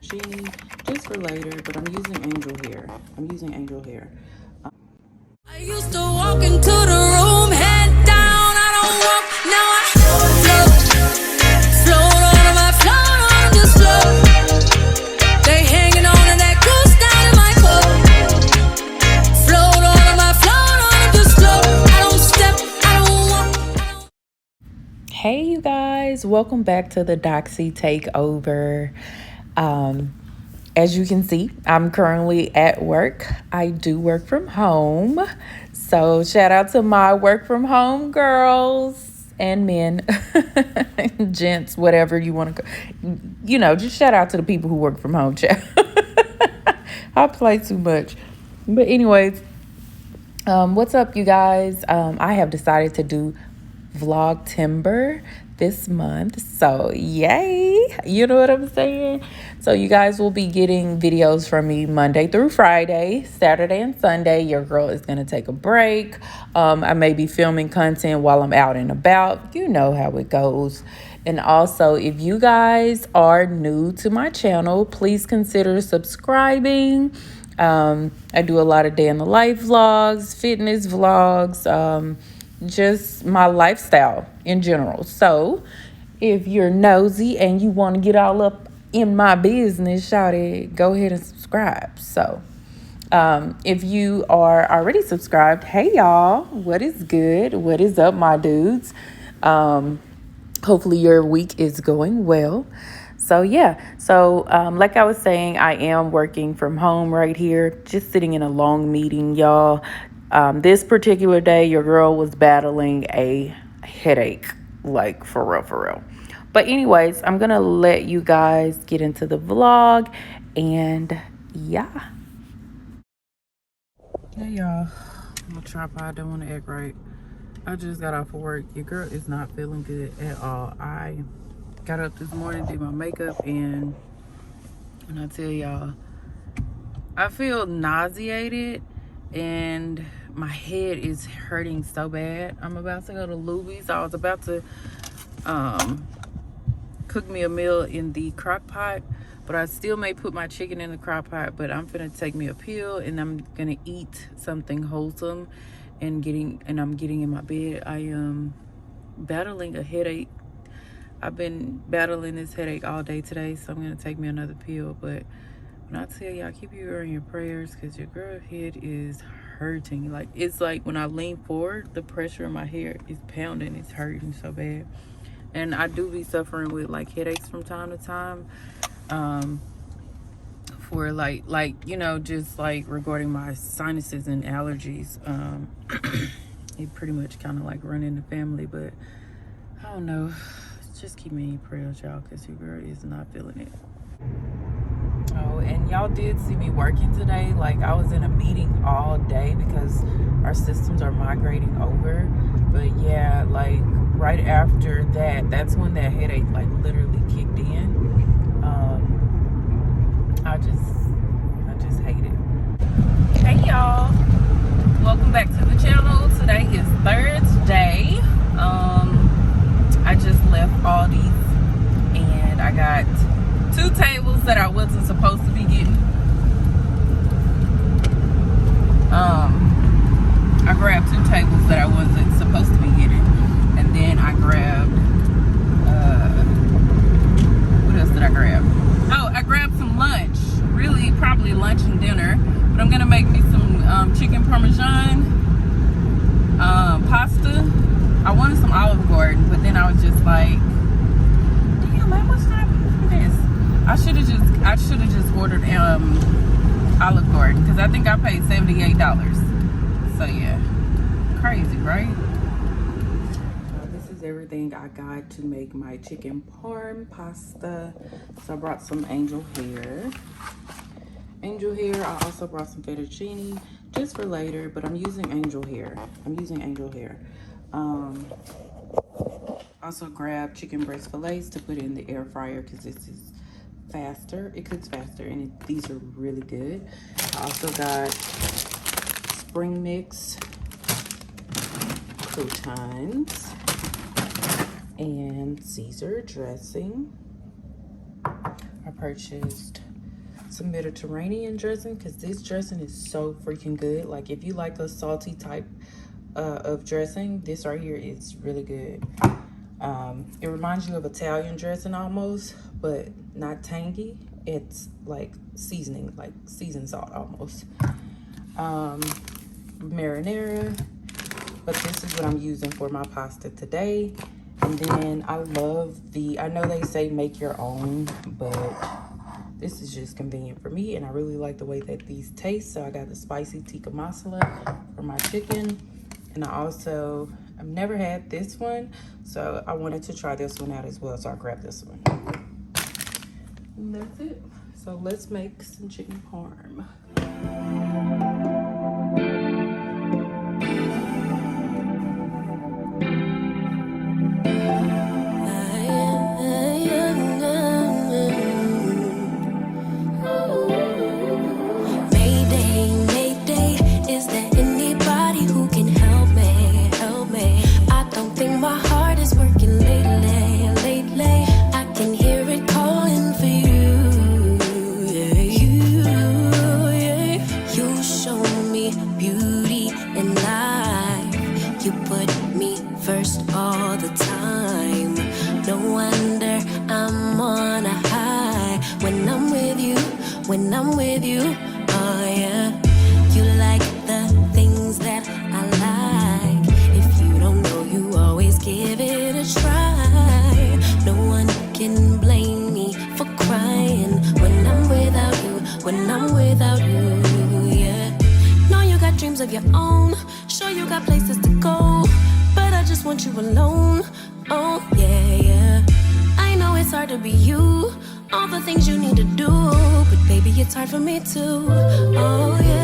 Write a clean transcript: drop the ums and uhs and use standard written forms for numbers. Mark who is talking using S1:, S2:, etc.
S1: Genie just for later, but I'm using angel hair.
S2: I used to walk into the room, head down, I don't walk, now I float on my float on this float. They hanging on to that goose down in my coat. Float on my float on this float. I don't step, I don't walk.
S1: Hey you guys, welcome back to the Doxy Takeover. As you can see, I'm currently at work. I do work from home. So shout out to my work from home girls and men, gents, whatever you want to go. Just shout out to the people who work from home, chat. I play too much. But anyways, what's up, you guys? I have decided to do vlog timber this month, so yay, you know what I'm saying? So you guys will be getting videos from me Monday through Friday. Saturday and Sunday your girl is gonna take a break. I may be filming content while I'm out and about, you know how it goes. And also, if you guys are new to my channel, please consider subscribing. I do a lot of day in the life vlogs, fitness vlogs, just my lifestyle in general. So if you're nosy and you want to get all up in my business, shout it, go ahead and subscribe. So if you are already subscribed, hey y'all, what is good? What is up, my dudes? Hopefully your week is going well. So like I was saying, I am working from home right here, just sitting in a long meeting, y'all. This particular day, your girl was battling a headache, like for real. But anyways, I'm gonna let you guys get into the vlog, and yeah. Hey y'all, my tripod don't want to act right. I just got off of work. Your girl is not feeling good at all. I got up this morning, did my makeup, and when I tell y'all, I feel nauseated and my head is hurting so bad. I'm about to go to Luby's. I was about to cook me a meal in the crock pot, but I still may put my chicken in the crock pot. But I'm gonna take me a pill and I'm gonna eat something wholesome and I'm getting in my bed. I am battling a headache. I've been battling this headache all day today, so I'm gonna take me another pill. But when I tell y'all, keep your in your prayers, because your girl head is hurting. Like, it's like when I lean forward, the pressure in my head is pounding. It's hurting so bad. And I do be suffering with like headaches from time to time. For like just like regarding my sinuses and allergies. It pretty much kind of like run in the family, but I don't know. Just keep me in your prayers, y'all, because your girl is not feeling it. Oh, and y'all did see me working today. Like, I was in a meeting all day because our systems are migrating over. But yeah, like right after that, that's when that headache like literally kicked in. I just hate it. Hey y'all, welcome back to the channel. Today is Thursday. I just left Aldi and I got 2 tables that I wasn't supposed to be getting. I grabbed 2 tables that I wasn't supposed to be getting, and then I grabbed what else did I grab? Oh, I grabbed some lunch. Really, probably lunch and dinner. But I'm gonna make me some chicken parmesan pasta. I wanted some Olive Garden, but then I was just like, damn, how much time for this? I should have just ordered Olive Garden, because I think I paid $78. So yeah, crazy, right? This is everything I got to make my chicken parm pasta. So I brought some angel hair. I also brought some fettuccine just for later, but I'm using angel hair. Also grabbed chicken breast fillets to put in the air fryer, because this is faster. It cooks faster, and these are really good. I also got spring mix croutons and Caesar dressing. I purchased some Mediterranean dressing, because this dressing is so freaking good. Like, if you like a salty type of dressing, this right here is really good. It reminds you of Italian dressing almost, but not tangy. It's like seasoning, like seasoned salt almost. Marinara, but this is what I'm using for my pasta today. And then I love I know they say make your own, but this is just convenient for me, and I really like the way that these taste. So I got the spicy tikka masala for my chicken, and I've never had this one, so I wanted to try this one out as well, so I grabbed this one. And that's it. So let's make some chicken parm.
S2: When I'm with you, oh yeah. You like the things that I like. If you don't know, you always give it a try. No one can blame me for crying when I'm without you, when I'm without you, yeah. Know you got dreams of your own, sure you got places to go, but I just want you alone, oh yeah, yeah. I know it's hard to be you, all the things you need to do, but baby, it's hard for me too, oh yeah.